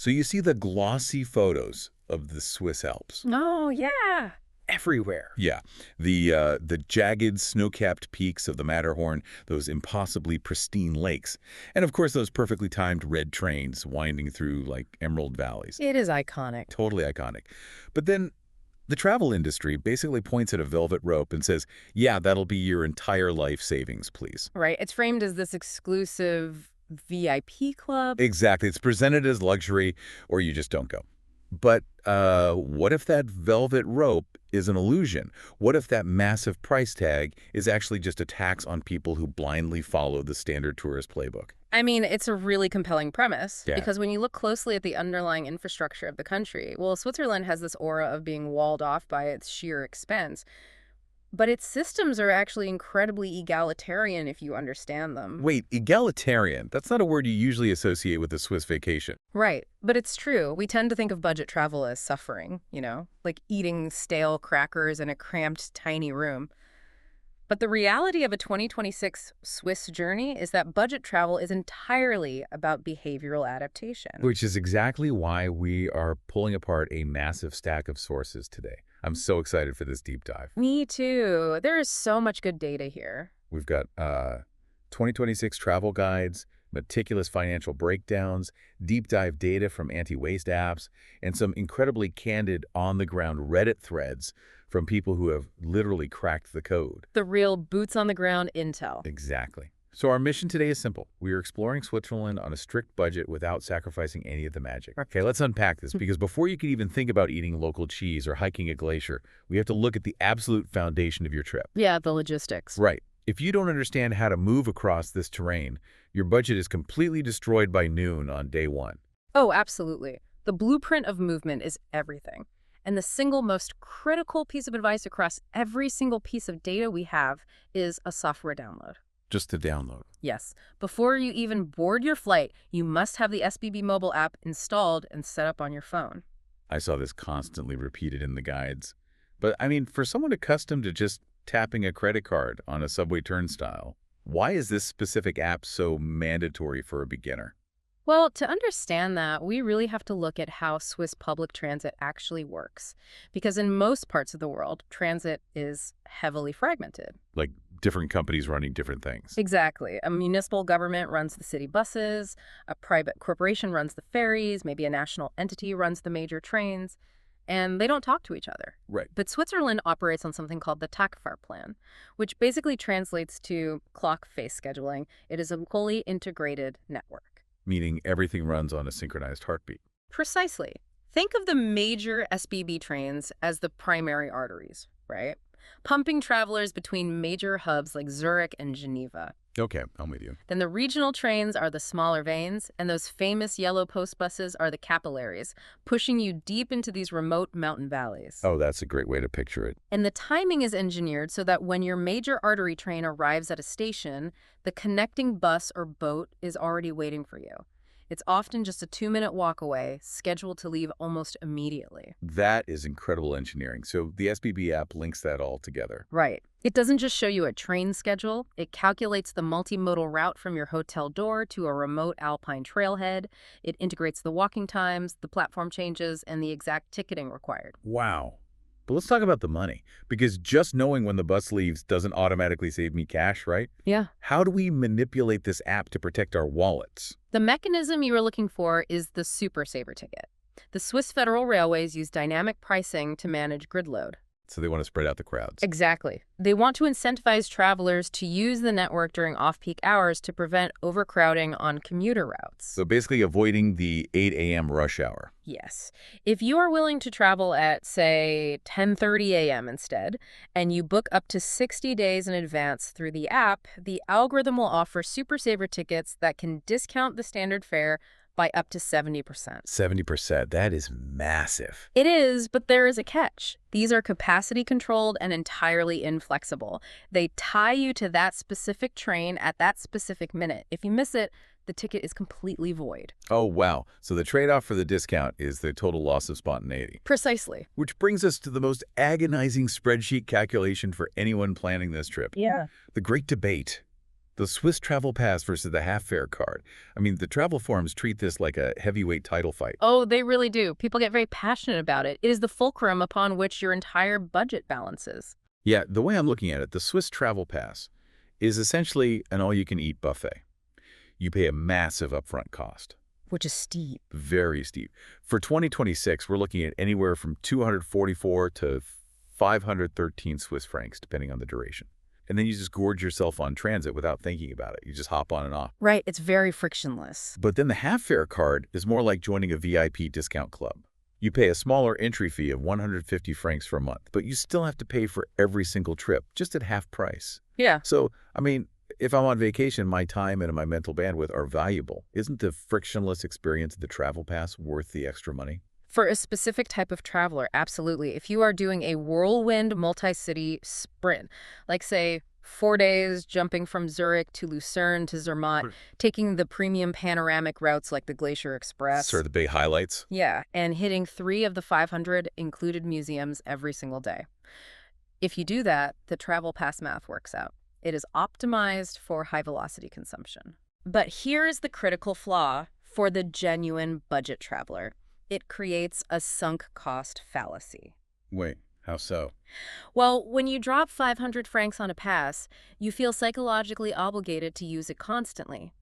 So you see the glossy photos of the Swiss Alps. Oh, yeah. Everywhere. Yeah, the jagged, snow-capped peaks of the Matterhorn, those impossibly pristine lakes, and of course those perfectly timed red trains winding through like emerald valleys. It is iconic. Totally iconic. But then the travel industry basically points at a velvet rope and says, yeah, that'll be your entire life savings, please. Right. It's framed as this exclusive VIP club. Exactly. It's presented as luxury, or you just don't go. But what if that velvet rope is an illusion? What if that massive price tag is actually just a tax on people who blindly follow the standard tourist playbook? I mean, it's a really compelling premise, Yeah. because when you look closely at the underlying infrastructure of the country, well, Switzerland has this aura of being walled off by its sheer expense. But its systems are actually incredibly egalitarian if you understand them. Wait, egalitarian? That's not a word you usually associate with a Swiss vacation. Right, but it's true. We tend to think of budget travel as suffering, like eating stale crackers in a cramped, tiny room. But the reality of a 2026 Swiss journey is that budget travel is entirely about behavioral adaptation. Which is exactly why we are pulling apart a massive stack of sources today. I'm so excited for this deep dive. Me too. There is so much good data here. We've got 2026 travel guides, meticulous financial breakdowns, deep dive data from anti-waste apps, and some incredibly candid on-the-ground Reddit threads from people who have literally cracked the code. The real boots-on-the-ground intel. Exactly. So our mission today is simple. We are exploring Switzerland on a strict budget without sacrificing any of the magic. Okay, let's unpack this, because before you can even think about eating local cheese or hiking a glacier, we have to look at the absolute foundation of your trip. Yeah, the logistics. Right. If you don't understand how to move across this terrain, your budget is completely destroyed by noon on day one. Oh, absolutely. The blueprint of movement is everything. And the single most critical piece of advice across every single piece of data we have is a software download. Just to download. Yes. Before you even board your flight, you must have the SBB mobile app installed and set up on your phone. I saw this constantly repeated in the guides. But I mean, for someone accustomed to just tapping a credit card on a subway turnstile, why is this specific app so mandatory for a beginner? Well, to understand that, we really have to look at how Swiss public transit actually works. Because in most parts of the world, transit is heavily fragmented. Like different companies running different things. Exactly. A municipal government runs the city buses, a private corporation runs the ferries, maybe a national entity runs the major trains, and they don't talk to each other. Right. But Switzerland operates on something called the Tagfahrplan, which basically translates to clock face scheduling. It is a fully integrated network. Meaning everything runs on a synchronized heartbeat. Precisely. Think of the major SBB trains as the primary arteries, right? Pumping travelers between major hubs like Zurich and Geneva. Okay, I'm with you. Then the regional trains are the smaller veins, and those famous yellow post buses are the capillaries, pushing you deep into these remote mountain valleys. Oh, that's a great way to picture it. And the timing is engineered so that when your major artery train arrives at a station, the connecting bus or boat is already waiting for you. It's often just a 2-minute walk away, scheduled to leave almost immediately. That is incredible engineering. So the SBB app links that all together. Right. It doesn't just show you a train schedule. It calculates the multimodal route from your hotel door to a remote alpine trailhead. It integrates the walking times, the platform changes, and the exact ticketing required. Wow. But let's talk about the money, because just knowing when the bus leaves doesn't automatically save me cash, right? Yeah. How do we manipulate this app to protect our wallets? The mechanism you are looking for is the Super Saver ticket. The Swiss Federal Railways use dynamic pricing to manage grid load. So they want to spread out the crowds. Exactly. They want to incentivize travelers to use the network during off-peak hours to prevent overcrowding on commuter routes. So basically avoiding the 8 a.m. rush hour. Yes. If you are willing to travel at, say, 10:30 a.m. instead, and you book up to 60 days in advance through the app, the algorithm will offer Super Saver tickets that can discount the standard fare by up to 70%. 70%. That is massive. It is, but there is a catch. These are capacity controlled and entirely inflexible. They tie you to that specific train at that specific minute. If you miss it, the ticket is completely void. Oh, wow. So the trade-off for the discount is the total loss of spontaneity. Precisely. Which brings us to the most agonizing spreadsheet calculation for anyone planning this trip. Yeah. The great debate. The Swiss Travel Pass versus the half-fare card. I mean, the travel forums treat this like a heavyweight title fight. Oh, they really do. People get very passionate about it. It is the fulcrum upon which your entire budget balances. Yeah, the way I'm looking at it, the Swiss Travel Pass is essentially an all-you-can-eat buffet. You pay a massive upfront cost. Which is steep. Very steep. For 2026, we're looking at anywhere from 244 to 513 Swiss francs, depending on the duration. And then you just gorge yourself on transit without thinking about it. You just hop on and off. Right, it's very frictionless. But then the half-fare card is more like joining a VIP discount club. You pay a smaller entry fee of 150 francs for a month, but you still have to pay for every single trip, just at half price. Yeah. So, I mean, if I'm on vacation, my time and my mental bandwidth are valuable. Isn't the frictionless experience of the travel pass worth the extra money? For a specific type of traveler, absolutely. If you are doing a whirlwind multi-city sprint, like say 4 days jumping from Zurich to Lucerne to Zermatt, taking the premium panoramic routes like the Glacier Express. Sort of the big highlights. Yeah, and hitting 3 of the 500 included museums every single day. If you do that, the travel pass math works out. It is optimized for high-velocity consumption. But here is the critical flaw for the genuine budget traveler. It creates a sunk cost fallacy. Wait, how so? Well, when you drop 500 francs on a pass, you feel psychologically obligated to use it constantly.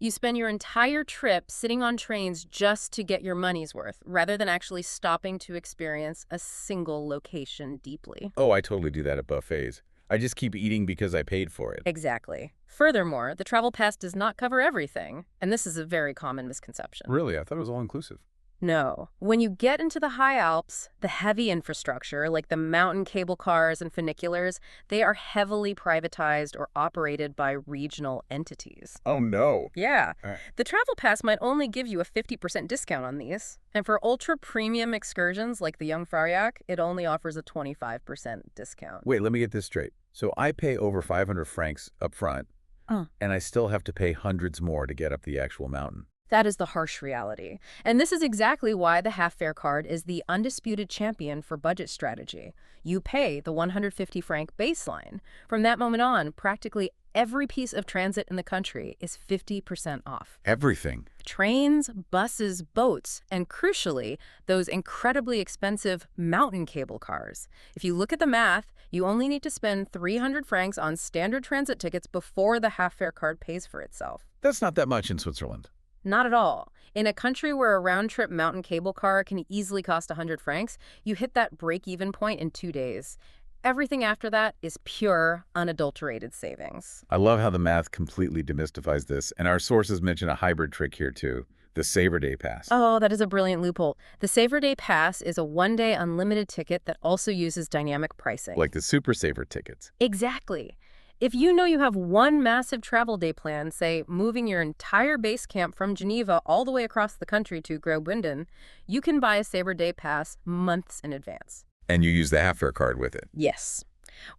You spend your entire trip sitting on trains just to get your money's worth, rather than actually stopping to experience a single location deeply. Oh, I totally do that at buffets. I just keep eating because I paid for it. Exactly. Furthermore, the travel pass does not cover everything, and this is a very common misconception. Really? I thought it was all-inclusive. No. When you get into the high Alps, the heavy infrastructure, like the mountain cable cars and funiculars, they are heavily privatized or operated by regional entities. Oh, no. Yeah. All right. The travel pass might only give you a 50% discount on these. And for ultra-premium excursions like the Jungfraujoch, it only offers a 25% discount. Wait, let me get this straight. So I pay over 500 francs up front, and I still have to pay hundreds more to get up the actual mountain. That is the harsh reality. And this is exactly why the half-fare card is the undisputed champion for budget strategy. You pay the 150 franc baseline. From that moment on, practically every piece of transit in the country is 50% off. Everything. Trains, buses, boats, and crucially, those incredibly expensive mountain cable cars. If you look at the math, you only need to spend 300 francs on standard transit tickets before the half-fare card pays for itself. That's not that much in Switzerland. Not at all. In a country where a round-trip mountain cable car can easily cost 100 francs, you hit that break-even point in 2 days. Everything after that is pure, unadulterated savings. I love how the math completely demystifies this, and our sources mention a hybrid trick here too, the Saver Day Pass. Oh, that is a brilliant loophole. The Saver Day Pass is a one-day unlimited ticket that also uses dynamic pricing. Like the Super Saver tickets. Exactly. If you know you have one massive travel day plan, say moving your entire base camp from Geneva all the way across the country to Graubünden, you can buy a Saver Day Pass months in advance. And you use the half-fare card with it. Yes.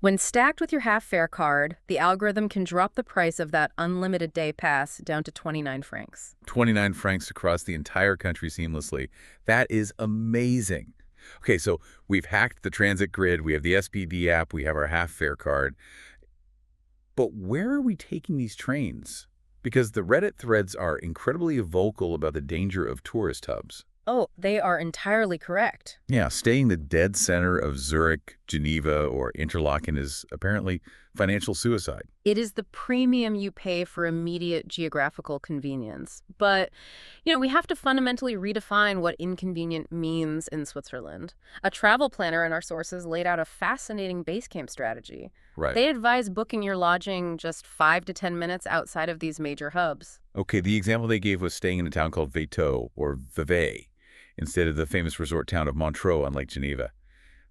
When stacked with your half-fare card, the algorithm can drop the price of that unlimited day pass down to 29 francs. 29 francs across the entire country seamlessly. That is amazing. Okay, so we've hacked the transit grid, we have the SPD app, we have our half-fare card. But where are we taking these trains? Because the Reddit threads are incredibly vocal about the danger of tourist hubs. Oh, they are entirely correct. Yeah, staying the dead center of Zurich, Geneva, or Interlaken is apparently financial suicide. It is the premium you pay for immediate geographical convenience. But, we have to fundamentally redefine what inconvenient means in Switzerland. A travel planner in our sources laid out a fascinating base camp strategy. Right. They advise booking your lodging just 5 to 10 minutes outside of these major hubs. Okay, the example they gave was staying in a town called Veto, or Vevey, instead of the famous resort town of Montreux on Lake Geneva.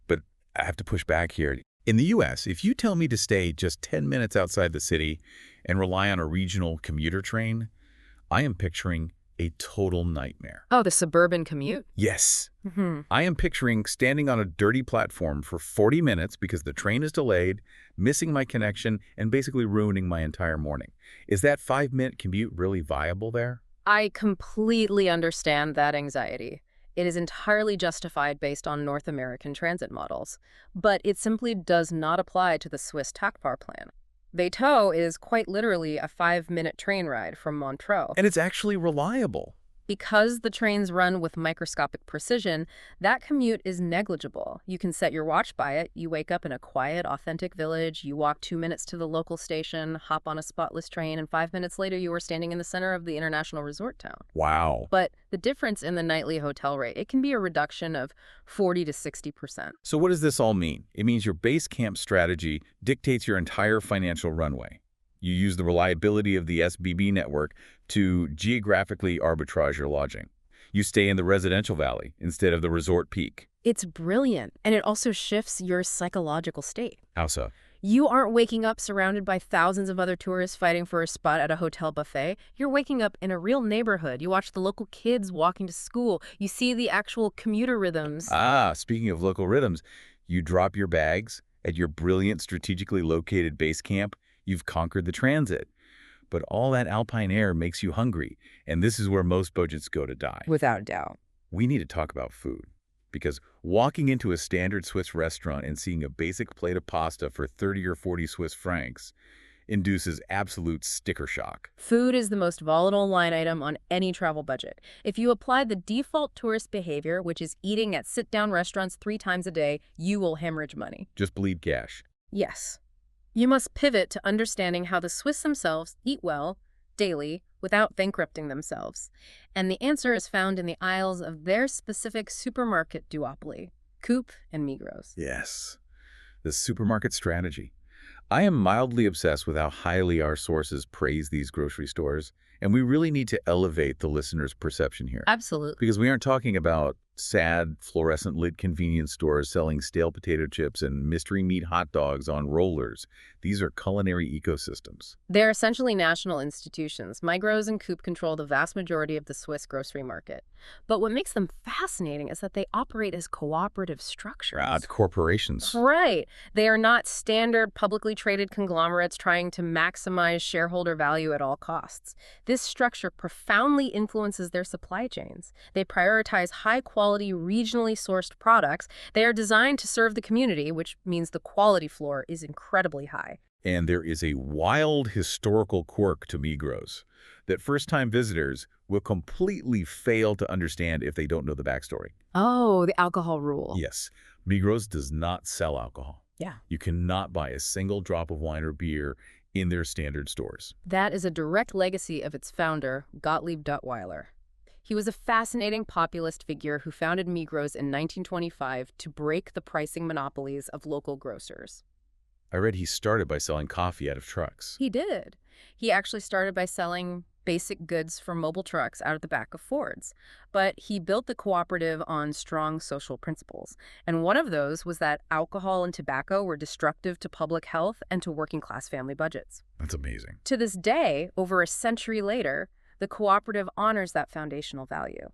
But I have to push back here. In the U.S., if you tell me to stay just 10 minutes outside the city and rely on a regional commuter train, I am picturing a total nightmare. Oh, the suburban commute? Yes. I am picturing standing on a dirty platform for 40 minutes because the train is delayed, missing my connection, and basically ruining my entire morning. Is that 5-minute commute really viable there? I completely understand that anxiety. It is entirely justified based on North American transit models, but it simply does not apply to the Swiss TACPAR plan. Veto is quite literally a 5-minute train ride from Montreux. And it's actually reliable. Because the trains run with microscopic precision, that commute is negligible. You can set your watch by it. You wake up in a quiet, authentic village. You walk 2 minutes to the local station, hop on a spotless train, and 5 minutes later you are standing in the center of the international resort town. Wow. But the difference in the nightly hotel rate, it can be a reduction of 40 to 60%. So what does this all mean? It means your base camp strategy dictates your entire financial runway. You use the reliability of the SBB network to geographically arbitrage your lodging. You stay in the residential valley instead of the resort peak. It's brilliant, and it also shifts your psychological state. How so? You aren't waking up surrounded by thousands of other tourists fighting for a spot at a hotel buffet. You're waking up in a real neighborhood. You watch the local kids walking to school. You see the actual commuter rhythms. Speaking of local rhythms, you drop your bags at your brilliant strategically located base camp. You've conquered the transit. But all that alpine air makes you hungry, and this is where most budgets go to die. Without a doubt. We need to talk about food, because walking into a standard Swiss restaurant and seeing a basic plate of pasta for 30 or 40 Swiss francs induces absolute sticker shock. Food is the most volatile line item on any travel budget. If you apply the default tourist behavior, which is eating at sit-down restaurants 3 times a day, you will hemorrhage money. Just bleed cash. Yes. You must pivot to understanding how the Swiss themselves eat well, daily, without bankrupting themselves. And the answer is found in the aisles of their specific supermarket duopoly, Coop and Migros. Yes, the supermarket strategy. I am mildly obsessed with how highly our sources praise these grocery stores, and we really need to elevate the listener's perception here. Absolutely. Because we aren't talking about sad, fluorescent-lit convenience stores selling stale potato chips and mystery meat hot dogs on rollers. These are culinary ecosystems. They're essentially national institutions. Migros and Coop control the vast majority of the Swiss grocery market. But what makes them fascinating is that they operate as cooperative structures. Corporations. Right. They are not standard publicly traded conglomerates trying to maximize shareholder value at all costs. This structure profoundly influences their supply chains. They prioritize high-quality, regionally sourced products. They are designed to serve the community, which means the quality floor is incredibly high. And there is a wild historical quirk to Migros that first-time visitors will completely fail to understand if they don't know the backstory. Oh, the alcohol rule. Yes, Migros does not sell alcohol. Yeah. You cannot buy a single drop of wine or beer in their standard stores. That is a direct legacy of its founder, Gottlieb Duttweiler. He was a fascinating populist figure who founded Migros in 1925 to break the pricing monopolies of local grocers. I read he started by selling coffee out of trucks. He did. He actually started by selling basic goods from mobile trucks out of the back of Fords. But he built the cooperative on strong social principles. And one of those was that alcohol and tobacco were destructive to public health and to working-class family budgets. That's amazing. To this day, over a century later, the cooperative honors that foundational value.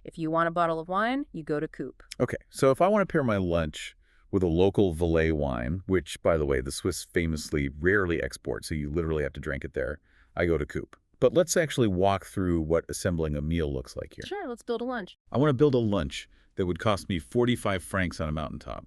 If you want a bottle of wine, you go to Coop. Okay, so if I want to pair my lunch with a local Valais wine, which, by the way, the Swiss famously rarely export, so you literally have to drink it there, I go to Coop. But let's actually walk through what assembling a meal looks like here. Sure, let's build a lunch. I want to build a lunch that would cost me 45 francs on a mountaintop.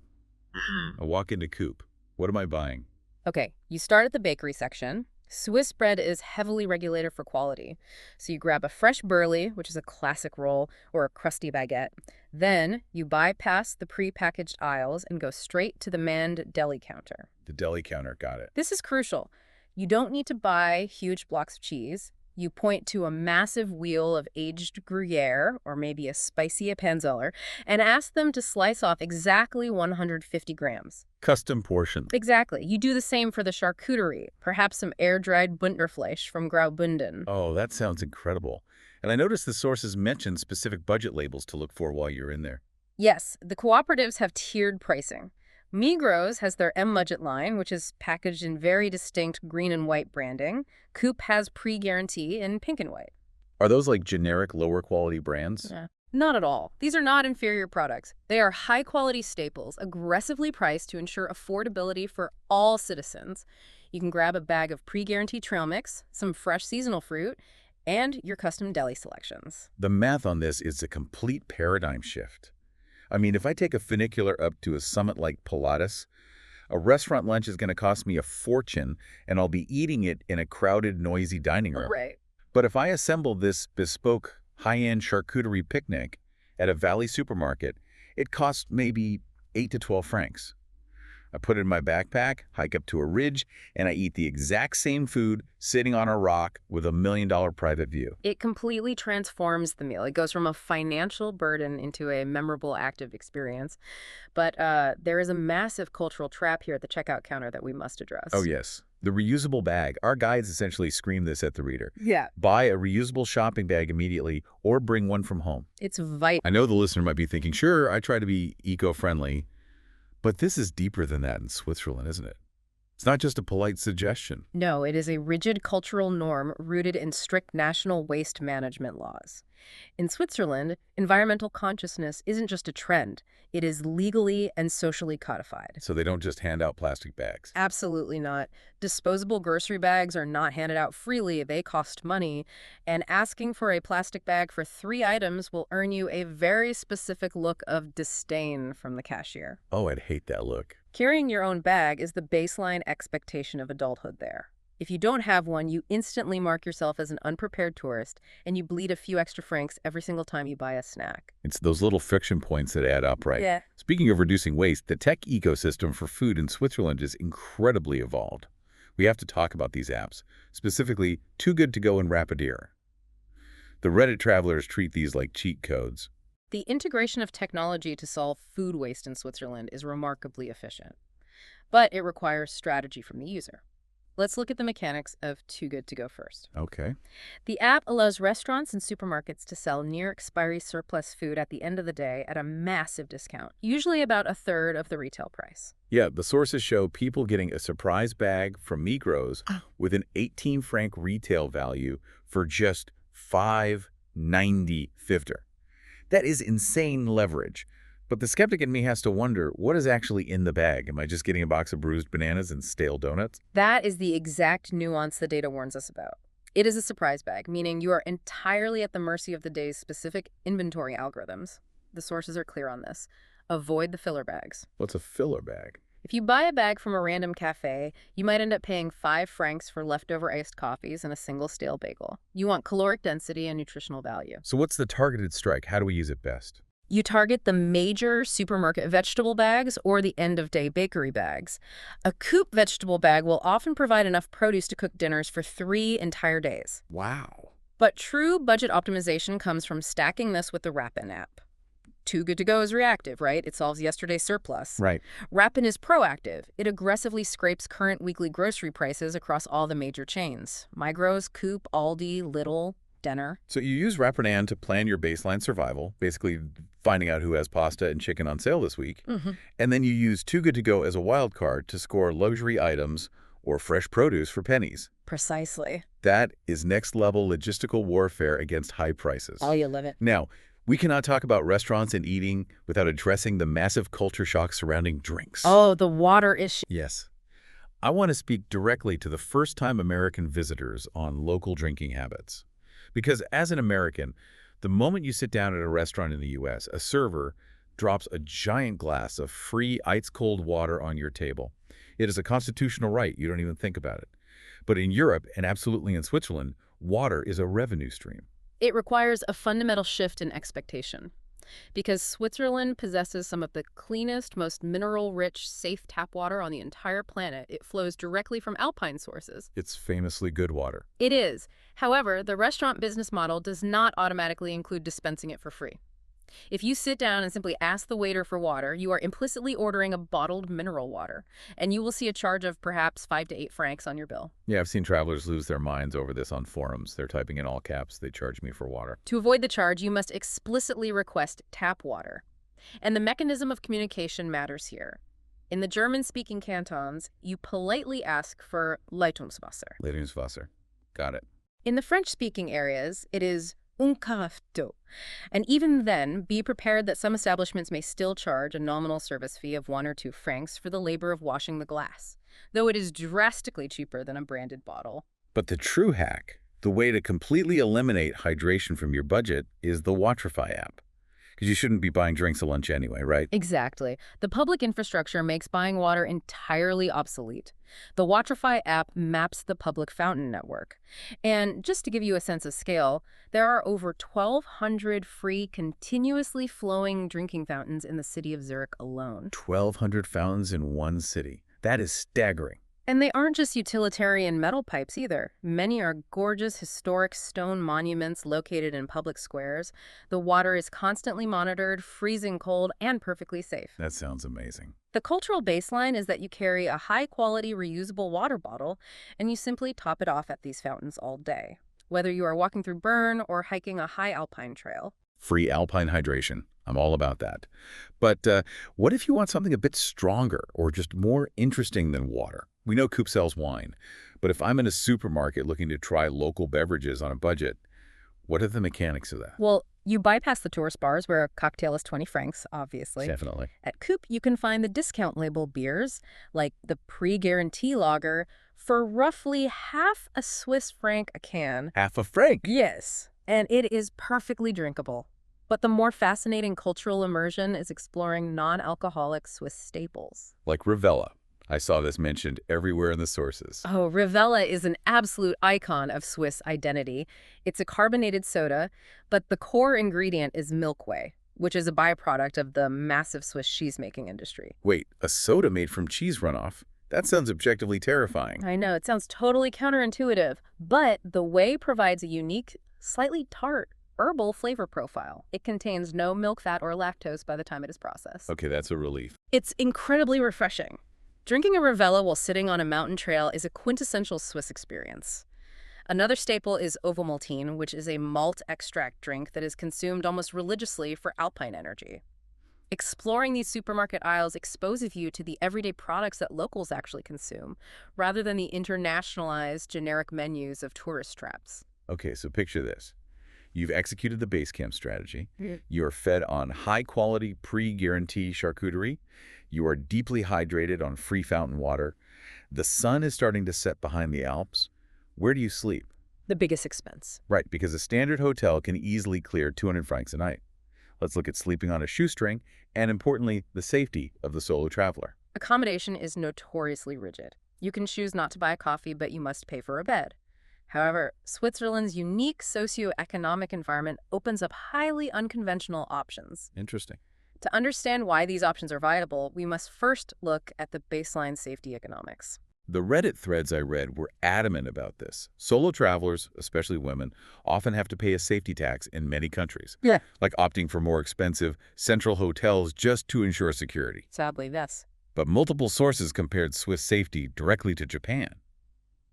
I walk into Coop. What am I buying? Okay, you start at the bakery section. Swiss bread is heavily regulated for quality. So you grab a fresh burley, which is a classic roll, or a crusty baguette. Then you bypass the pre-packaged aisles and go straight to the manned deli counter. The deli counter, got it. This is crucial. You don't need to buy huge blocks of cheese. You point to a massive wheel of aged Gruyere, or maybe a spicy Appenzeller, and ask them to slice off exactly 150 grams. Custom portion. Exactly. You do the same for the charcuterie, perhaps some air-dried Bündnerfleisch from Graubünden. Oh, that sounds incredible. And I noticed the sources mention specific budget labels to look for while you're in there. Yes, the cooperatives have tiered pricing. Migros has their M-Budget line, which is packaged in very distinct green and white branding. Coop has pre-guarantee in pink and white. Are those like generic lower quality brands? Not at all. These are not inferior products. They are high-quality staples, aggressively priced to ensure affordability for all citizens. You can grab a bag of pre-guaranteed trail mix, some fresh seasonal fruit, and your custom deli selections. The math on this is a complete paradigm shift. I mean, if I take a funicular up to a summit like Pilatus, A restaurant lunch is going to cost me a fortune, and I'll be eating it in a crowded, noisy dining room. Right. But if I assemble this bespoke, high-end charcuterie picnic at a valley supermarket, it costs maybe 8 to 12 francs. I put it in my backpack, hike up to a ridge, and I eat the exact same food sitting on a rock with a $1 million private view. It completely transforms the meal. It goes from a financial burden into a memorable, active experience. But there is a massive cultural trap here at the checkout counter that we must address. Oh, yes. The reusable bag. Our guides essentially scream this at the reader. Yeah. Buy a reusable shopping bag immediately or bring one from home. It's vital. I know the listener might be thinking, sure, I try to be eco-friendly, but this is deeper than that in Switzerland, isn't it? It's not just a polite suggestion. No, it is a rigid cultural norm rooted in strict national waste management laws. In Switzerland, environmental consciousness isn't just a trend. It is legally and socially codified. So they don't just hand out plastic bags. Absolutely not. Disposable grocery bags are not handed out freely. They cost money. And asking for a plastic bag for 3 items will earn you a very specific look of disdain from the cashier. Oh, I'd hate that look. Carrying your own bag is the baseline expectation of adulthood there. If you don't have one, you instantly mark yourself as an unprepared tourist, and you bleed a few extra francs every single time you buy a snack. It's those little friction points that add up, right? Yeah. Speaking of reducing waste, the tech ecosystem for food in Switzerland is incredibly evolved. We have to talk about these apps, specifically Too Good To Go and Rapideer. The Reddit travelers treat these like cheat codes. The integration of technology to solve food waste in Switzerland is remarkably efficient, but it requires strategy from the user. Let's look at the mechanics of Too Good To Go first. Okay. The app allows restaurants and supermarkets to sell near-expiry surplus food at the end of the day at a massive discount, usually about a third of the retail price. Yeah, the sources show people getting a surprise bag from Migros with an 18 franc retail value for just 5.90 fifter. That is insane leverage. But the skeptic in me has to wonder, what is actually in the bag? Am I just getting a box of bruised bananas and stale donuts? That is the exact nuance the data warns us about. It is a surprise bag, meaning you are entirely at the mercy of the day's specific inventory algorithms. The sources are clear on this. Avoid the filler bags. What's a filler bag? If you buy a bag from a random cafe, you might end up paying 5 francs for leftover iced coffees and a single stale bagel. You want caloric density and nutritional value. So what's the targeted strike? How do we use it best? You target the major supermarket vegetable bags or the end-of-day bakery bags. A coupe vegetable bag will often provide enough produce to cook dinners for 3 entire days. Wow. But true budget optimization comes from stacking this with the Rapin app. Too Good To Go is reactive, right? It solves yesterday's surplus. Right. Rapin is proactive. It aggressively scrapes current weekly grocery prices across all the major chains. Migros, Coop, Aldi, Lidl, Denner. So you use Rapidan to plan your baseline survival, basically finding out who has pasta and chicken on sale this week. And then you use Too Good To Go as a wild card to score luxury items or fresh produce for pennies. Precisely. That is next-level logistical warfare against high prices. Oh, you love it. Now, we cannot talk about restaurants and eating without addressing the massive culture shock surrounding drinks. Oh, the water issue. Yes. I want to speak directly to the first-time American visitors on local drinking habits. Because as an American, the moment you sit down at a restaurant in the U.S., a server drops a giant glass of free ice-cold water on your table. It is a constitutional right. You don't even think about it. But in Europe, and absolutely in Switzerland, water is a revenue stream. It requires a fundamental shift in expectation. Because Switzerland possesses some of the cleanest, most mineral-rich, safe tap water on the entire planet, it flows directly from alpine sources. It's famously good water. It is. However, the restaurant business model does not automatically include dispensing it for free. If you sit down and simply ask the waiter for water, you are implicitly ordering a bottled mineral water, and you will see a charge of perhaps 5 to 8 francs on your bill. Yeah, I've seen travelers lose their minds over this on forums. They're typing in all caps, they charge me for water. To avoid the charge, you must explicitly request tap water. And the mechanism of communication matters here. In the German-speaking cantons, you politely ask for Leitungswasser. Leitungswasser. Got it. In the French-speaking areas, it is un carafe d'eau. And even then, be prepared that some establishments may still charge a nominal service fee of 1 or 2 francs for the labor of washing the glass, though it is drastically cheaper than a branded bottle. But the true hack, the way to completely eliminate hydration from your budget, is the Watrify app. Because you shouldn't be buying drinks at lunch anyway, right? Exactly. The public infrastructure makes buying water entirely obsolete. The Watrify app maps the public fountain network. And just to give you a sense of scale, there are over 1,200 free, continuously flowing drinking fountains in the city of Zurich alone. 1,200 fountains in one city. That is staggering. And they aren't just utilitarian metal pipes either. Many are gorgeous historic stone monuments located in public squares. The water is constantly monitored, freezing cold, and perfectly safe. That sounds amazing. The cultural baseline is that you carry a high-quality reusable water bottle and you simply top it off at these fountains all day, whether you are walking through Bern or hiking a high alpine trail. Free alpine hydration. I'm all about that. But what if you want something a bit stronger or just more interesting than water? We know Coop sells wine, but if I'm in a supermarket looking to try local beverages on a budget, what are the mechanics of that? Well, you bypass the tourist bars where a cocktail is 20 francs, obviously. Definitely. At Coop, you can find the discount label beers, like the pre-guarantee lager, for roughly half a Swiss franc a can. Half a franc. Yes, and it is perfectly drinkable. But the more fascinating cultural immersion is exploring non-alcoholic Swiss staples. Like Rivella. I saw this mentioned everywhere in the sources. Oh, Rivella is an absolute icon of Swiss identity. It's a carbonated soda, but the core ingredient is milk whey, which is a byproduct of the massive Swiss cheese-making industry. Wait, a soda made from cheese runoff? That sounds objectively terrifying. I know, it sounds totally counterintuitive, but the whey provides a unique, slightly tart, herbal flavor profile. It contains no milk, fat, or lactose by the time it is processed. Okay, that's a relief. It's incredibly refreshing. Drinking a Rivella while sitting on a mountain trail is a quintessential Swiss experience. Another staple is Ovomaltine, which is a malt extract drink that is consumed almost religiously for alpine energy. Exploring these supermarket aisles exposes you to the everyday products that locals actually consume, rather than the internationalized generic menus of tourist traps. Okay, so picture this. You've executed the base camp strategy. Mm. You're fed on high-quality, pre-guarantee charcuterie. You are deeply hydrated on free fountain water. The sun is starting to set behind the Alps. Where do you sleep? The biggest expense. Right, because a standard hotel can easily clear 200 francs a night. Let's look at sleeping on a shoestring and, importantly, the safety of the solo traveler. Accommodation is notoriously rigid. You can choose not to buy a coffee, but you must pay for a bed. However, Switzerland's unique socioeconomic environment opens up highly unconventional options. Interesting. To understand why these options are viable, we must first look at the baseline safety economics. The Reddit threads I read were adamant about this. Solo travelers, especially women, often have to pay a safety tax in many countries. Yeah. Like opting for more expensive central hotels just to ensure security. Sadly, yes. But multiple sources compared Swiss safety directly to Japan.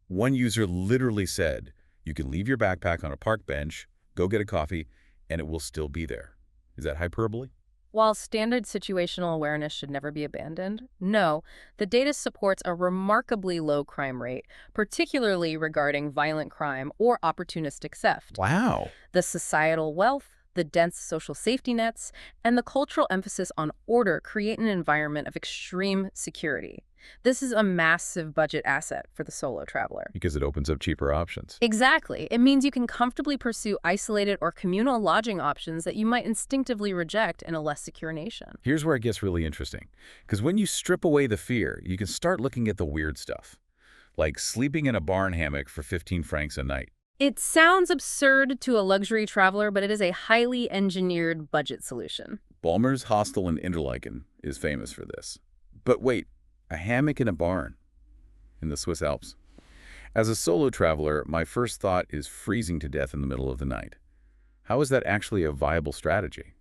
One user literally said, you can leave your backpack on a park bench, go get a coffee, and it will still be there. Is that hyperbole? While standard situational awareness should never be abandoned, no, the data supports a remarkably low crime rate, particularly regarding violent crime or opportunistic theft. Wow. The societal wealth, the dense social safety nets, and the cultural emphasis on order create an environment of extreme security. This is a massive budget asset for the solo traveler. Because it opens up cheaper options. Exactly. It means you can comfortably pursue isolated or communal lodging options that you might instinctively reject in a less secure nation. Here's where it gets really interesting. Because when you strip away the fear, you can start looking at the weird stuff. Like sleeping in a barn hammock for 15 francs a night. It sounds absurd to a luxury traveler, but it is a highly engineered budget solution. Ballmer's hostel in Interlaken is famous for this. But wait, a hammock in a barn in the Swiss Alps. As a solo traveler, my first thought is freezing to death in the middle of the night. How is that actually a viable strategy?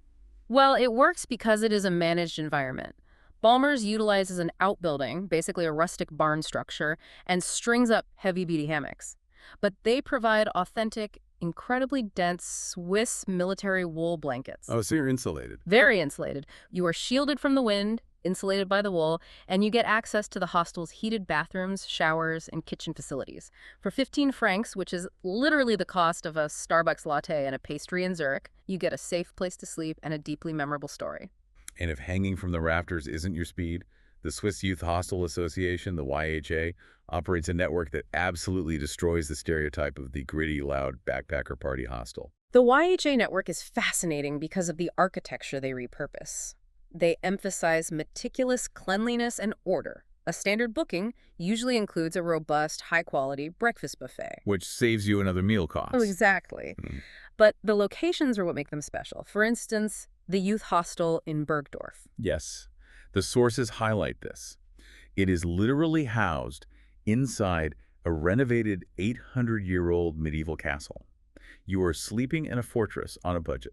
Well, it works because it is a managed environment. Ballmer's utilizes an outbuilding, basically a rustic barn structure, and strings up heavy-duty hammocks. But they provide authentic, incredibly dense Swiss military wool blankets. Oh, so you're insulated. Very insulated. You are shielded from the wind, insulated by the wool, and you get access to the hostel's heated bathrooms, showers, and kitchen facilities. For 15 francs, which is literally the cost of a Starbucks latte and a pastry in Zurich, you get a safe place to sleep and a deeply memorable story. And if hanging from the rafters isn't your speed, the Swiss Youth Hostel Association, the YHA, operates a network that absolutely destroys the stereotype of the gritty, loud backpacker party hostel. The YHA network is fascinating because of the architecture they repurpose. They emphasize meticulous cleanliness and order. A standard booking usually includes a robust, high-quality breakfast buffet. Which saves you another meal cost. Oh, exactly. Mm. But the locations are what make them special. For instance, the youth hostel in Bergdorf. Yes, the sources highlight this. It is literally housed inside a renovated 800-year-old medieval castle. You are sleeping in a fortress on a budget,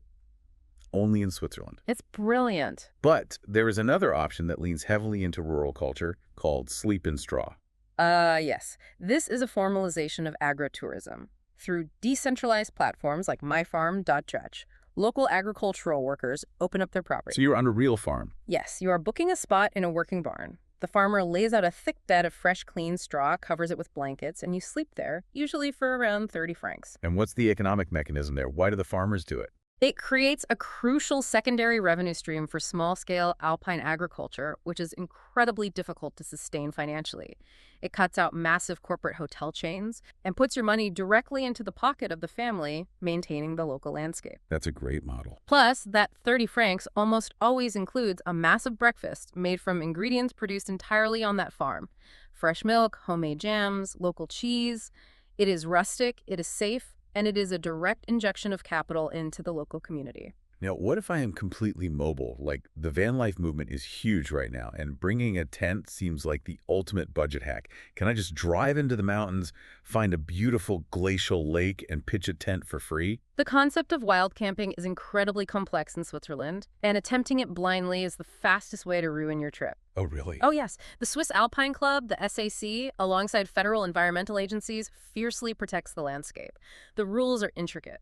only in Switzerland. It's brilliant. But there is another option that leans heavily into rural culture called sleep in straw. Yes. This is a formalization of agritourism. Through decentralized platforms like myfarm.dretch, local agricultural workers open up their property. So you're on a real farm. Yes, you are booking a spot in a working barn. The farmer lays out a thick bed of fresh, clean straw, covers it with blankets, and you sleep there, usually for around 30 francs. And what's the economic mechanism there? Why do the farmers do it? It creates a crucial secondary revenue stream for small-scale alpine agriculture, which is incredibly difficult to sustain financially. It cuts out massive corporate hotel chains and puts your money directly into the pocket of the family, maintaining the local landscape. That's a great model. Plus, that 30 francs almost always includes a massive breakfast made from ingredients produced entirely on that farm. Fresh milk, homemade jams, local cheese. It is rustic, it is safe, and it is a direct injection of capital into the local community. Now, what if I am completely mobile? Like, the van life movement is huge right now, and bringing a tent seems like the ultimate budget hack. Can I just drive into the mountains, find a beautiful glacial lake, and pitch a tent for free? The concept of wild camping is incredibly complex in Switzerland, and attempting it blindly is the fastest way to ruin your trip. Oh, really? Oh, yes. The Swiss Alpine Club, the SAC, alongside federal environmental agencies, fiercely protects the landscape. The rules are intricate.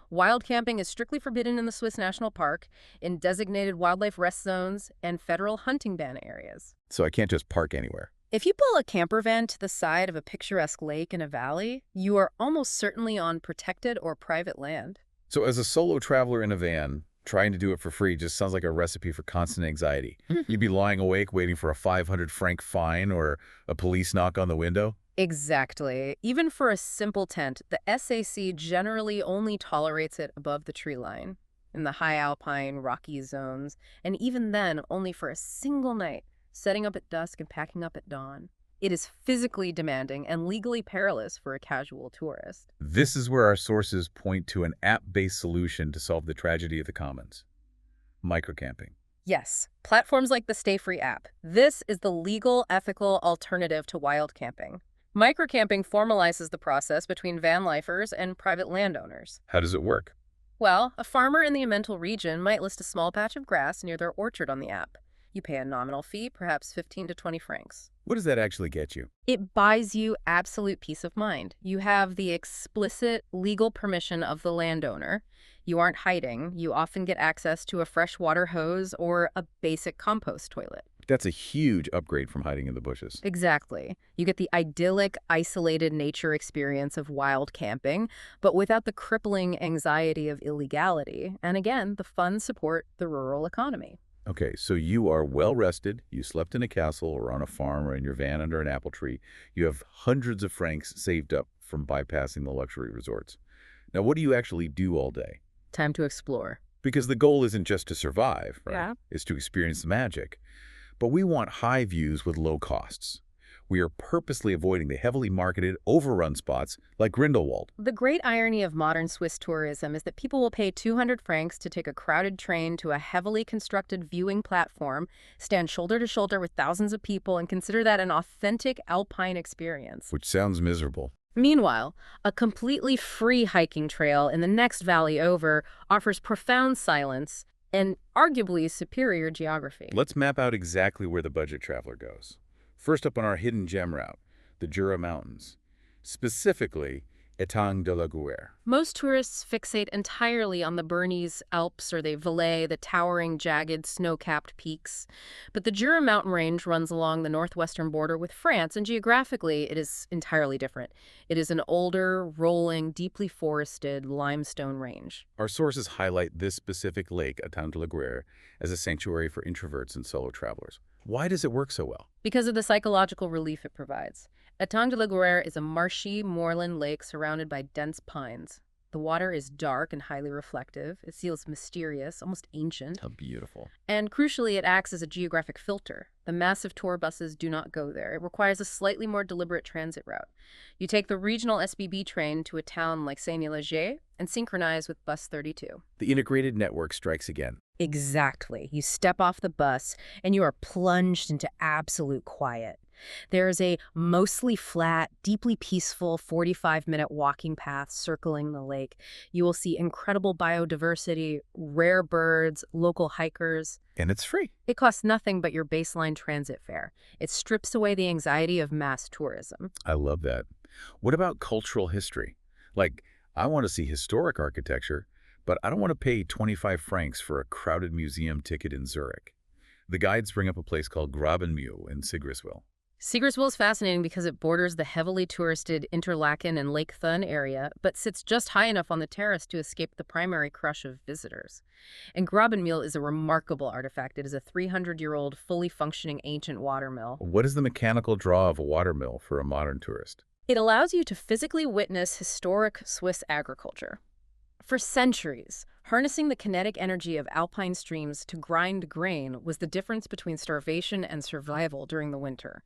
Wild camping is strictly forbidden in the Swiss National Park, in designated wildlife rest zones, and federal hunting ban areas. So I can't just park anywhere. If you pull a camper van to the side of a picturesque lake in a valley, you are almost certainly on protected or private land. So as a solo traveler in a van, trying to do it for free just sounds like a recipe for constant anxiety. You'd be lying awake waiting for a 500-franc fine or a police knock on the window. Exactly. Even for a simple tent, the SAC generally only tolerates it above the tree line, in the high alpine, rocky zones, and even then only for a single night, setting up at dusk and packing up at dawn. It is physically demanding and legally perilous for a casual tourist. This is where our sources point to an app-based solution to solve the tragedy of the commons: microcamping. Yes, platforms like the Stay Free app. This is the legal, ethical alternative to wild camping. Microcamping formalizes the process between van lifers and private landowners. How does it work? Well, a farmer in the Emmental region might list a small patch of grass near their orchard on the app. You pay a nominal fee, perhaps 15 to 20 francs. What does that actually get you? It buys you absolute peace of mind. You have the explicit legal permission of the landowner. You aren't hiding. You often get access to a freshwater hose or a basic compost toilet. That's a huge upgrade from hiding in the bushes. Exactly. You get the idyllic, isolated nature experience of wild camping, but without the crippling anxiety of illegality. And again, the funds support the rural economy. Okay, so you are well-rested, you slept in a castle or on a farm or in your van under an apple tree. You have hundreds of francs saved up from bypassing the luxury resorts. Now, what do you actually do all day? Time to explore. Because the goal isn't just to survive, right? Yeah. It's to experience the magic. But we want high views with low costs. We are purposely avoiding the heavily marketed, overrun spots like Grindelwald. The great irony of modern Swiss tourism is that people will pay 200 francs to take a crowded train to a heavily constructed viewing platform, stand shoulder to shoulder with thousands of people, and consider that an authentic alpine experience. Which sounds miserable. Meanwhile, a completely free hiking trail in the next valley over offers profound silence and arguably superior geography. Let's map out exactly where the budget traveler goes. First up on our hidden gem route, the Jura Mountains, specifically Étang de la Guerre. Most tourists fixate entirely on the Bernese Alps or the Valais, the towering, jagged, snow-capped peaks. But the Jura mountain range runs along the northwestern border with France, and geographically it is entirely different. It is an older, rolling, deeply forested limestone range. Our sources highlight this specific lake, Étang de la Guerre, as a sanctuary for introverts and solo travelers. Why does it work so well? Because of the psychological relief it provides. Étang de la Guerre is a marshy moorland lake surrounded by dense pines. The water is dark and highly reflective. It feels mysterious, almost ancient. How beautiful. And crucially, it acts as a geographic filter. The massive tour buses do not go there. It requires a slightly more deliberate transit route. You take the regional SBB train to a town like Saint-Léger and synchronize with bus 32. The integrated network strikes again. Exactly. You step off the bus and you are plunged into absolute quiet. There is a mostly flat, deeply peaceful 45-minute walking path circling the lake. You will see incredible biodiversity, rare birds, local hikers. And it's free. It costs nothing but your baseline transit fare. It strips away the anxiety of mass tourism. I love that. What about cultural history? Like, I want to see historic architecture, but I don't want to pay 25 francs for a crowded museum ticket in Zurich. The guides bring up a place called Grabenmühl in Sigriswil. Sigriswil is fascinating because it borders the heavily touristed Interlaken and Lake Thun area, but sits just high enough on the terrace to escape the primary crush of visitors. And Grabenmühl is a remarkable artifact. It is a 300-year-old, fully functioning ancient watermill. What is the mechanical draw of a watermill for a modern tourist? It allows you to physically witness historic Swiss agriculture. For centuries, harnessing the kinetic energy of alpine streams to grind grain was the difference between starvation and survival during the winter.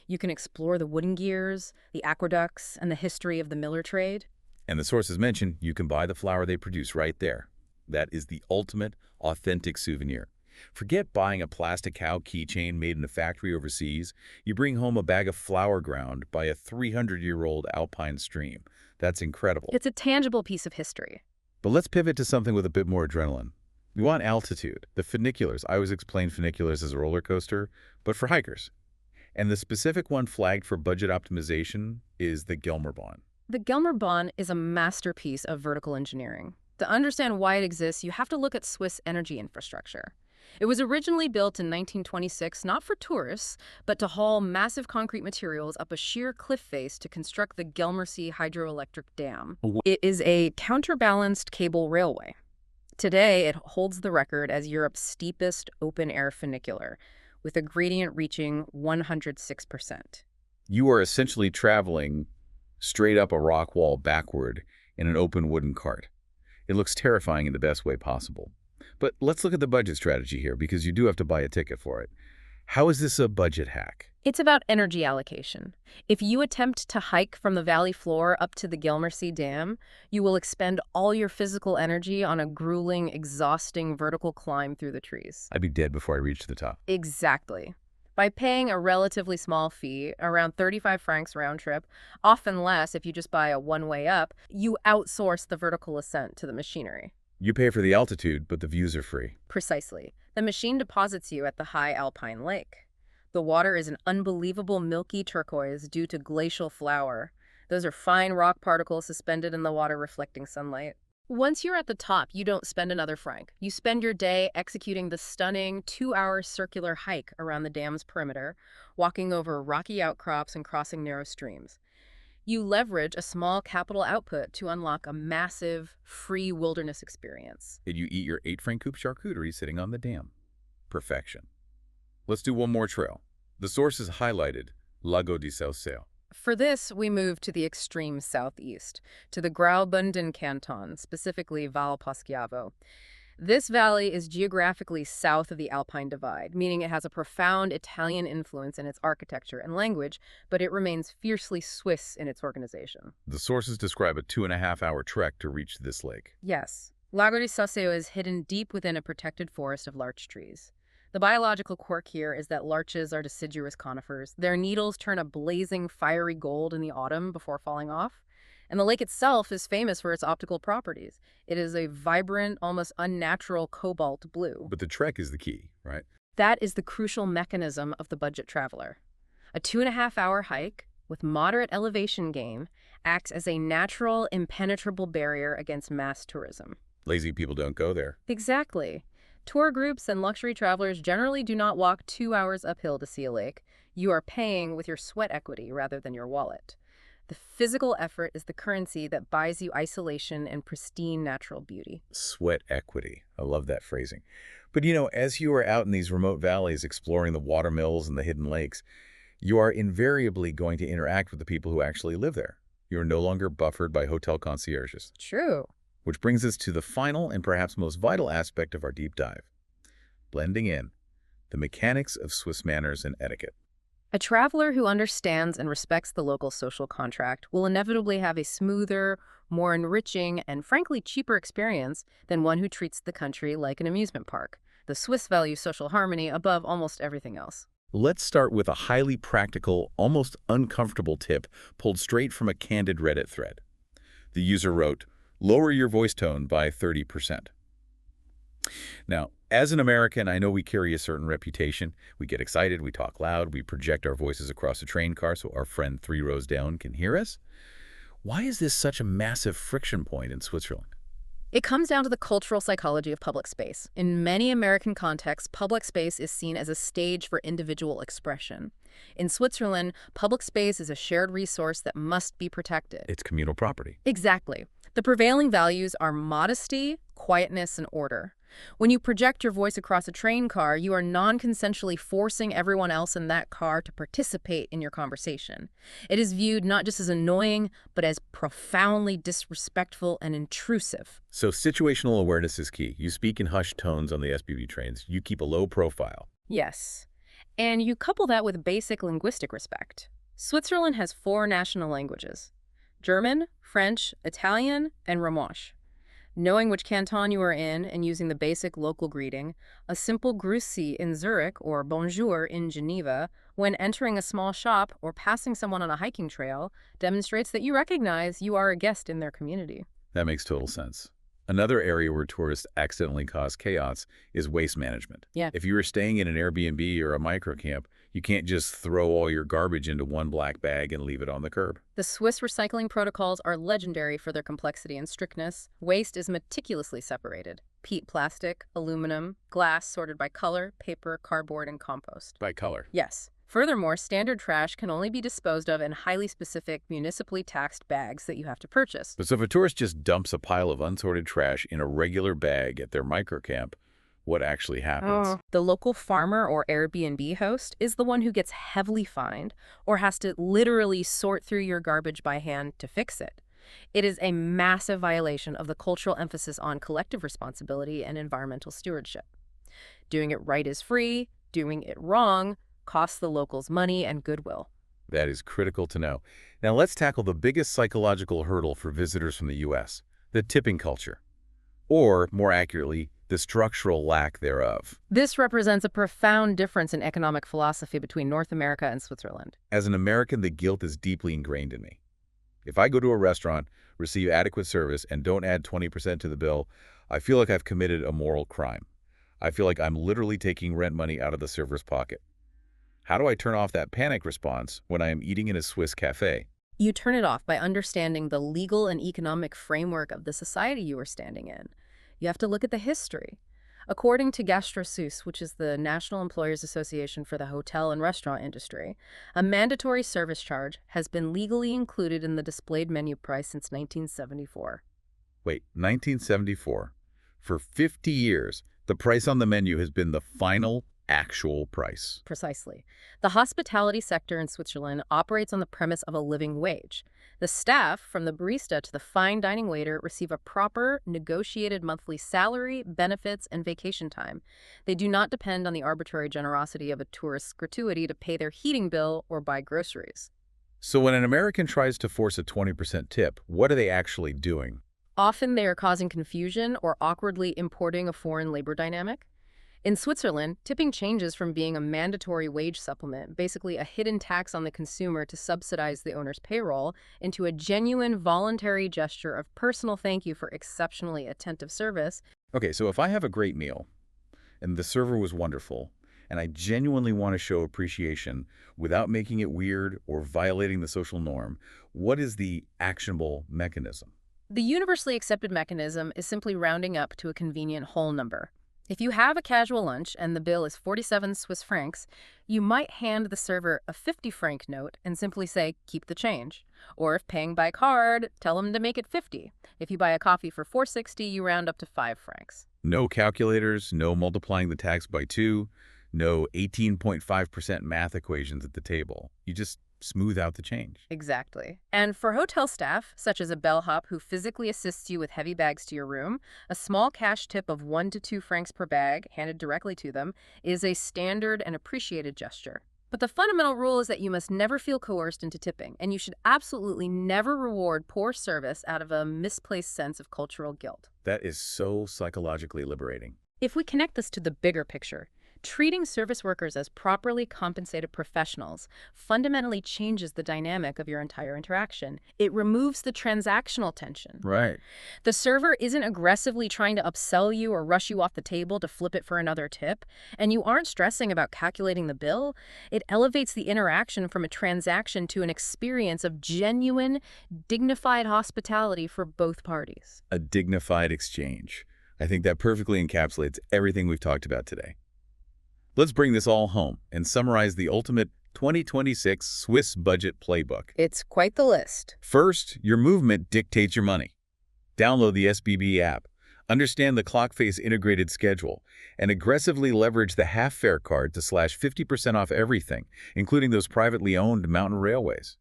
You can explore the wooden gears, the aqueducts, and the history of the miller trade. And the sources mentioned you can buy the flour they produce right there. That is the ultimate, authentic souvenir. Forget buying a plastic cow keychain made in a factory overseas. You bring home a bag of flour ground by a 300-year-old alpine stream. That's incredible. It's a tangible piece of history. But let's pivot to something with a bit more adrenaline. We want altitude. The funiculars. I always explain funiculars as a roller coaster, but for hikers. And the specific one flagged for budget optimization is the Gelmerbahn. The Gelmerbahn is a masterpiece of vertical engineering. To understand why it exists, you have to look at Swiss energy infrastructure. It was originally built in 1926 not for tourists, but to haul massive concrete materials up a sheer cliff face to construct the Gelmersee hydroelectric dam. It is a counterbalanced cable railway. Today, it holds the record as Europe's steepest open-air funicular, with a gradient reaching 106%. You are essentially traveling straight up a rock wall backward in an open wooden cart. It looks terrifying in the best way possible. But let's look at the budget strategy here, because you do have to buy a ticket for it. How is this a budget hack? It's about energy allocation. If you attempt to hike from the valley floor up to the Gelmersee Dam, you will expend all your physical energy on a grueling, exhausting vertical climb through the trees. I'd be dead before I reached the top. Exactly. By paying a relatively small fee, around 35 francs round trip, often less if you just buy a one-way up, you outsource the vertical ascent to the machinery. You pay for the altitude, but the views are free. Precisely. The machine deposits you at the high alpine lake. The water is an unbelievable milky turquoise due to glacial flour. Those are fine rock particles suspended in the water reflecting sunlight. Once you're at the top, you don't spend another franc. You spend your day executing the stunning 2-hour circular hike around the dam's perimeter, walking over rocky outcrops and crossing narrow streams. You leverage a small capital output to unlock a massive, free wilderness experience. Did you eat your 8 franc coupe charcuterie sitting on the dam? Perfection. Let's do one more trail. The source is highlighted, Lago di Salseo. For this, we move to the extreme southeast, to the Graubünden canton, specifically Val Poschiavo. This valley is geographically south of the Alpine Divide, meaning it has a profound Italian influence in its architecture and language, but it remains fiercely Swiss in its organization. The sources describe a 2.5-hour trek to reach this lake. Yes, Lago di Salseo is hidden deep within a protected forest of larch trees. The biological quirk here is that larches are deciduous conifers. Their needles turn a blazing, fiery gold in the autumn before falling off. And the lake itself is famous for its optical properties. It is a vibrant, almost unnatural cobalt blue. But the trek is the key, right? That is the crucial mechanism of the budget traveler. A 2.5-hour hike with moderate elevation gain acts as a natural, impenetrable barrier against mass tourism. Lazy people don't go there. Exactly. Tour groups and luxury travelers generally do not walk 2 hours uphill to see a lake. You are paying with your sweat equity rather than your wallet. The physical effort is the currency that buys you isolation and pristine natural beauty. Sweat equity. I love that phrasing. But as you are out in these remote valleys exploring the watermills and the hidden lakes, you are invariably going to interact with the people who actually live there. You are no longer buffered by hotel concierges. True. Which brings us to the final and perhaps most vital aspect of our deep dive. Blending in. The mechanics of Swiss manners and etiquette. A traveler who understands and respects the local social contract will inevitably have a smoother, more enriching, and frankly cheaper experience than one who treats the country like an amusement park. The Swiss value social harmony above almost everything else. Let's start with a highly practical, almost uncomfortable tip pulled straight from a candid Reddit thread. The user wrote, "Lower your voice tone by 30%. Now, as an American, I know we carry a certain reputation. We get excited, we talk loud, we project our voices across a train car so our friend 3 rows down can hear us. Why is this such a massive friction point in Switzerland? It comes down to the cultural psychology of public space. In many American contexts, public space is seen as a stage for individual expression. In Switzerland, public space is a shared resource that must be protected. It's communal property. Exactly. The prevailing values are modesty, quietness, and order. When you project your voice across a train car, you are non-consensually forcing everyone else in that car to participate in your conversation. It is viewed not just as annoying, but as profoundly disrespectful and intrusive. So situational awareness is key. You speak in hushed tones on the SBB trains. You keep a low profile. Yes. And you couple that with basic linguistic respect. Switzerland has 4 national languages: German, French, Italian, and Romansh. Knowing which canton you are in and using the basic local greeting, a simple grüezi in Zurich or bonjour in Geneva, when entering a small shop or passing someone on a hiking trail, demonstrates that you recognize you are a guest in their community. That makes total sense. Another area where tourists accidentally cause chaos is waste management. Yeah. If you are staying in an Airbnb or a microcamp, you can't just throw all your garbage into one black bag and leave it on the curb. The Swiss recycling protocols are legendary for their complexity and strictness. Waste is meticulously separated: peat, plastic, aluminum, glass sorted by color, paper, cardboard, and compost. By color. Yes. Furthermore, standard trash can only be disposed of in highly specific, municipally taxed bags that you have to purchase. But so if a tourist just dumps a pile of unsorted trash in a regular bag at their microcamp, what actually happens? The local farmer or Airbnb host is the one who gets heavily fined or has to literally sort through your garbage by hand to fix it. It is a massive violation of the cultural emphasis on collective responsibility and environmental stewardship. Doing it right is free. Doing it wrong costs the locals money and goodwill. That is critical to know. Now let's tackle the biggest psychological hurdle for visitors from the U.S., the tipping culture. Or, more accurately, the structural lack thereof. This represents a profound difference in economic philosophy between North America and Switzerland. As an American, the guilt is deeply ingrained in me. If I go to a restaurant, receive adequate service, and don't add 20% to the bill, I feel like I've committed a moral crime. I feel like I'm literally taking rent money out of the server's pocket. How do I turn off that panic response when I am eating in a Swiss cafe? You turn it off by understanding the legal and economic framework of the society you are standing in. You have to look at the history. According to GastroSuisse, which is the National Employers Association for the hotel and restaurant industry, a mandatory service charge has been legally included in the displayed menu price since 1974. Wait, 1974? For 50 years, the price on the menu has been the final actual price. Precisely. The hospitality sector in Switzerland operates on the premise of a living wage. The staff, from the barista to the fine dining waiter, receive a proper, negotiated monthly salary, benefits, and vacation time. They do not depend on the arbitrary generosity of a tourist's gratuity to pay their heating bill or buy groceries. So when an American tries to force a 20% tip, what are they actually doing? Often they are causing confusion or awkwardly importing a foreign labor dynamic. In Switzerland, tipping changes from being a mandatory wage supplement, basically a hidden tax on the consumer to subsidize the owner's payroll, into a genuine voluntary gesture of personal thank you for exceptionally attentive service. Okay, so if I have a great meal, and the server was wonderful, and I genuinely want to show appreciation without making it weird or violating the social norm, what is the actionable mechanism? The universally accepted mechanism is simply rounding up to a convenient whole number. If you have a casual lunch and the bill is 47 Swiss francs, you might hand the server a 50-franc note and simply say, keep the change. Or if paying by card, tell them to make it 50. If you buy a coffee for 4.60, you round up to 5 francs. No calculators, no multiplying the tax by 2, no 18.5% math equations at the table. You just smooth out the change. Exactly. And for hotel staff, such as a bellhop who physically assists you with heavy bags to your room, a small cash tip of 1 to 2 francs per bag, handed directly to them, is a standard and appreciated gesture. But the fundamental rule is that you must never feel coerced into tipping, and you should absolutely never reward poor service out of a misplaced sense of cultural guilt. That is so psychologically liberating. If we connect this to the bigger picture, treating service workers as properly compensated professionals fundamentally changes the dynamic of your entire interaction. It removes the transactional tension. Right. The server isn't aggressively trying to upsell you or rush you off the table to flip it for another tip, and you aren't stressing about calculating the bill. It elevates the interaction from a transaction to an experience of genuine, dignified hospitality for both parties. A dignified exchange. I think that perfectly encapsulates everything we've talked about today. Let's bring this all home and summarize the ultimate 2026 Swiss budget playbook. It's quite the list. First, your movement dictates your money. Download the SBB app, understand the clock face integrated schedule, and aggressively leverage the half-fare card to slash 50% off everything, including those privately owned mountain railways.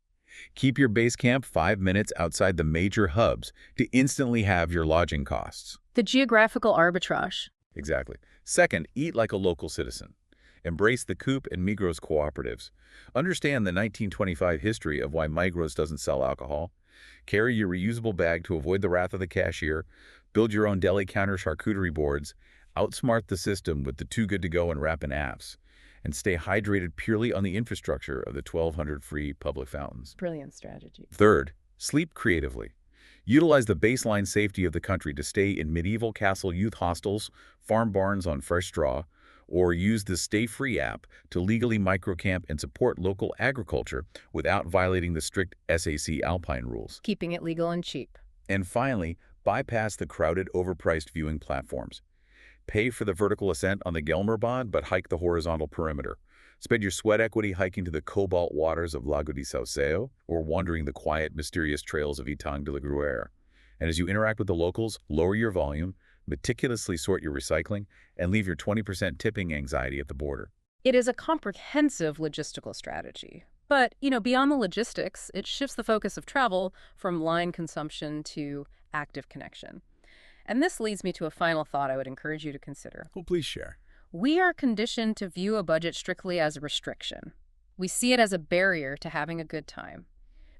Keep your base camp 5 minutes outside the major hubs to instantly halve your lodging costs. The geographical arbitrage. Exactly. Second, eat like a local citizen. Embrace the Coop and Migros cooperatives. Understand the 1925 history of why Migros doesn't sell alcohol. Carry your reusable bag to avoid the wrath of the cashier. Build your own deli counter charcuterie boards. Outsmart the system with the Too Good To Go and Rapid apps. And stay hydrated purely on the infrastructure of the 1,200 free public fountains. Brilliant strategy. Third, sleep creatively. Utilize the baseline safety of the country to stay in medieval castle youth hostels, farm barns on fresh straw, or use the Stay Free app to legally microcamp and support local agriculture without violating the strict SAC Alpine rules. Keeping it legal and cheap. And finally, bypass the crowded, overpriced viewing platforms. Pay for the vertical ascent on the Gelmerbahn, but hike the horizontal perimeter. Spend your sweat equity hiking to the cobalt waters of Lago di Sauceo or wandering the quiet, mysterious trails of Etang de la Gruyere. And as you interact with the locals, lower your volume, meticulously sort your recycling, and leave your 20% tipping anxiety at the border. It is a comprehensive logistical strategy. But, beyond the logistics, it shifts the focus of travel from line consumption to active connection. And this leads me to a final thought I would encourage you to consider. Well, please share. We are conditioned to view a budget strictly as a restriction. We see it as a barrier to having a good time.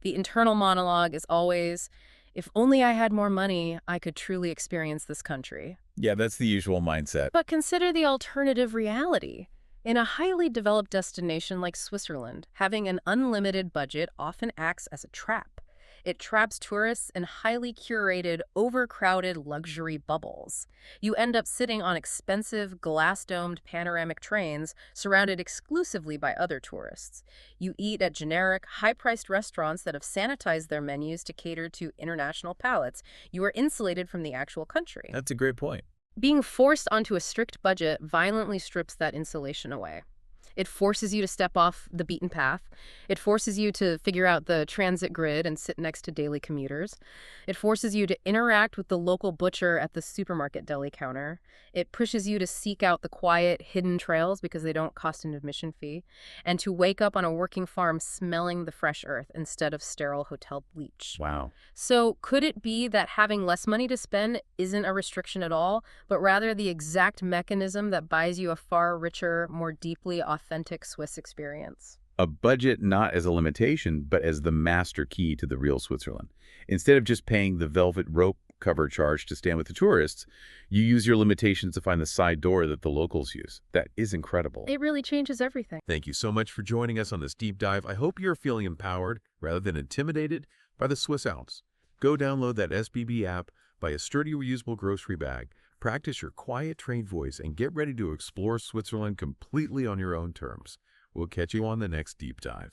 The internal monologue is always, if only I had more money, I could truly experience this country. Yeah, that's the usual mindset. But consider the alternative reality. In a highly developed destination like Switzerland, having an unlimited budget often acts as a trap. It traps tourists in highly curated, overcrowded luxury bubbles. You end up sitting on expensive, glass-domed panoramic trains surrounded exclusively by other tourists. You eat at generic, high-priced restaurants that have sanitized their menus to cater to international palates. You are insulated from the actual country. That's a great point. Being forced onto a strict budget violently strips that insulation away. It forces you to step off the beaten path. It forces you to figure out the transit grid and sit next to daily commuters. It forces you to interact with the local butcher at the supermarket deli counter. It pushes you to seek out the quiet, hidden trails because they don't cost an admission fee, and to wake up on a working farm smelling the fresh earth instead of sterile hotel bleach. Wow. So could it be that having less money to spend isn't a restriction at all, but rather the exact mechanism that buys you a far richer, more deeply authentic Swiss experience? A budget not as a limitation, but as the master key to the real Switzerland. Instead of just paying the velvet rope cover charge to stand with the tourists, you use your limitations to find the side door that the locals use. That is incredible. It really changes everything. Thank you so much for joining us on this deep dive. I hope you're feeling empowered rather than intimidated by the Swiss Alps. Go download that SBB app, buy a sturdy reusable grocery bag, practice your quiet train voice, and get ready to explore Switzerland completely on your own terms. We'll catch you on the next deep dive.